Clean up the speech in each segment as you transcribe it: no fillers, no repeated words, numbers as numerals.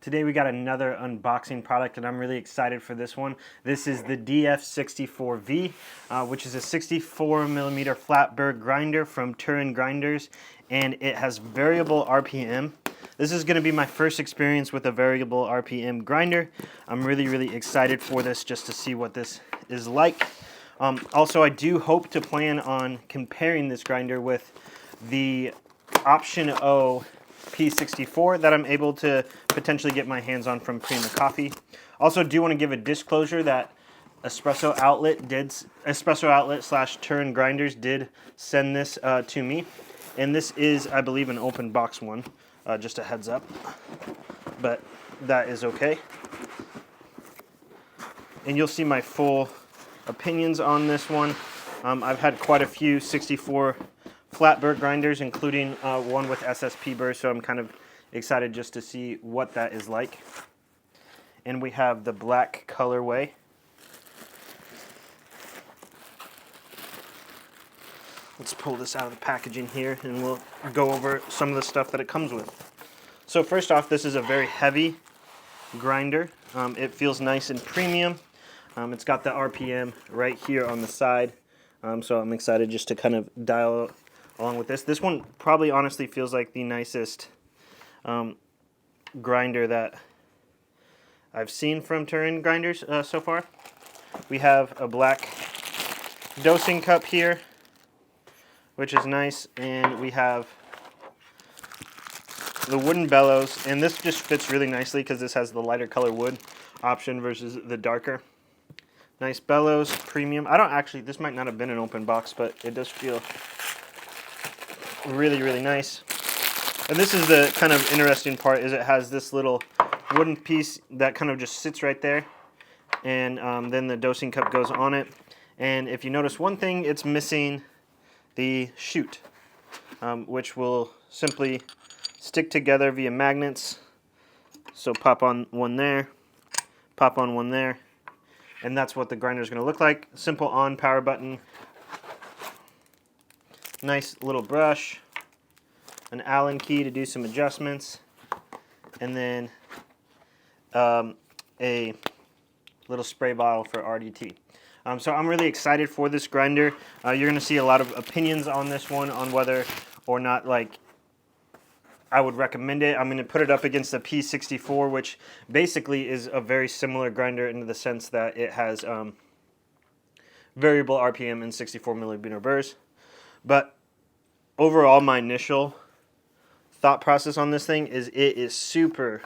Today we got another unboxing product and I'm really excited for this one. This is the DF64V, which is a 64mm flat burr grinder from Turin grinders, and it has variable RPM. This is going to be my first experience with a variable RPM grinder. I'm really excited for this just to see what this is like. Also, I do hope to plan on comparing this grinder with the Option O P64 that I'm able to potentially get my hands on from Prima Coffee. Also, do want to give a disclosure that Espresso Outlet slash Turin Grinders did send this to me, and this is, I believe, an open box one. Just a heads up, but that is okay. And you'll see my full opinions on this one. I've had quite a few 64 flat burr grinders, including one with SSP burr, so I'm kind of excited just to see what that is like. And we have the black colorway. Let's pull this out of the packaging here and we'll go over some of the stuff that it comes with. So first off, this is a very heavy grinder. It feels nice and premium. It's got the RPM right here on the side, so I'm excited just to kind of dial along with this. This one probably honestly feels like the nicest grinder that I've seen from Turin grinders so far. We have a black dosing cup here, which is nice, and we have the wooden bellows, and this just fits really nicely because this has the lighter color wood option versus the darker. Nice bellows, premium. This might not have been an open box, but it does feel really nice. And this is the kind of interesting part, is it has this little wooden piece that kind of just sits right there, and then the dosing cup goes on it. And if you notice one thing, it's missing the chute, which will simply stick together via magnets. So pop on one there, pop on one there, and that's what the grinder is going to look like. Simple on power button, nice little brush, an Allen key to do some adjustments, and then a little spray bottle for RDT. So I'm really excited for this grinder. You're going to see a lot of opinions on this one, on whether or not I would recommend it. I'm going to put it up against the P64, which basically is a very similar grinder in the sense that it has variable RPM and 64mm burrs. But overall, my initial thought process on this thing is it is super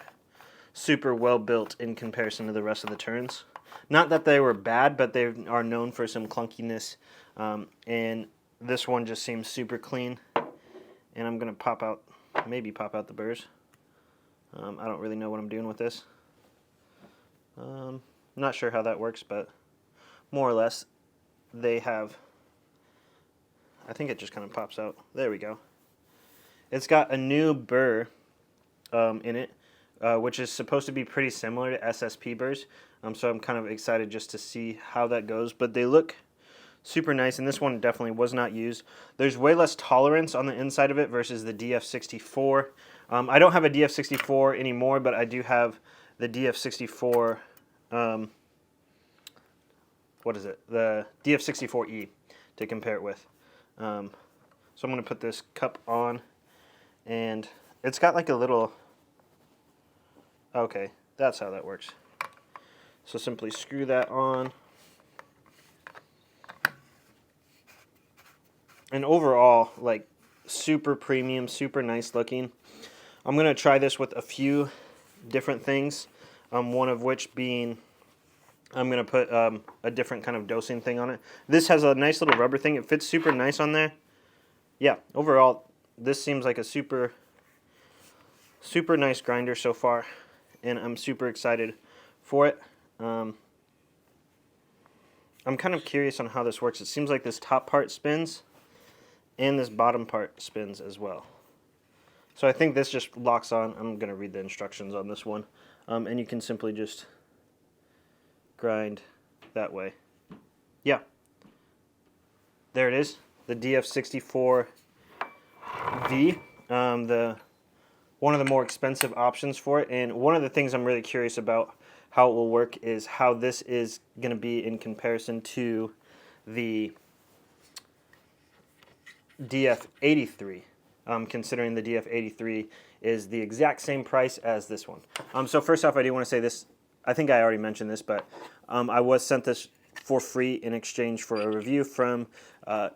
well built in comparison to the rest of the Turins. Not that they were bad, but they are known for some clunkiness, and this one just seems super clean. And I'm going to maybe pop out the burrs. I don't really know what I'm doing with this. Not sure how that works, but more or less they have, I think it just kind of pops out. There we go. It's got a new burr in it, which is supposed to be pretty similar to SSP burrs. So I'm kind of excited just to see how that goes. But they look super nice, and this one definitely was not used. There's way less tolerance on the inside of it versus the DF64. I don't have a DF64 anymore, but I do have the DF64, what is it? The DF64E to compare it with. So I'm going to put this cup on, and it's got like a little, okay, that's how that works. So simply screw that on. And overall, like, super premium, super nice looking. I'm going to try this with a few different things, one of which being I'm going to put a different kind of dosing thing on it. This has a nice little rubber thing. It fits super nice on there. Yeah, overall, this seems like a super nice grinder so far, and I'm super excited for it. I'm kind of curious on how this works. It seems like this top part spins, and this bottom part spins as well. So I think this just locks on. I'm going to read the instructions on this one. And you can simply just grind that way. Yeah. There it is. The DF64V. The one of the more expensive options for it. And one of the things I'm really curious about how it will work is how this is going to be in comparison to the DF83. Considering the DF83 is the exact same price as this one. So first off, I do want to say this. I think I already mentioned this, but I was sent this for free in exchange for a review from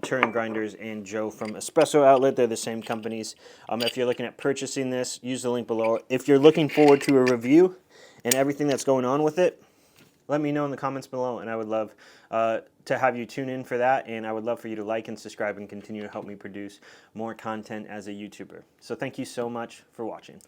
Turin Grinders and Joe from Espresso Outlet. They're the same companies. If you're looking at purchasing this, use the link below. If you're looking forward to a review and everything that's going on with it, let me know in the comments below, and I would love to have you tune in for that, and I would love for you to like and subscribe and continue to help me produce more content as a YouTuber. So thank you so much for watching.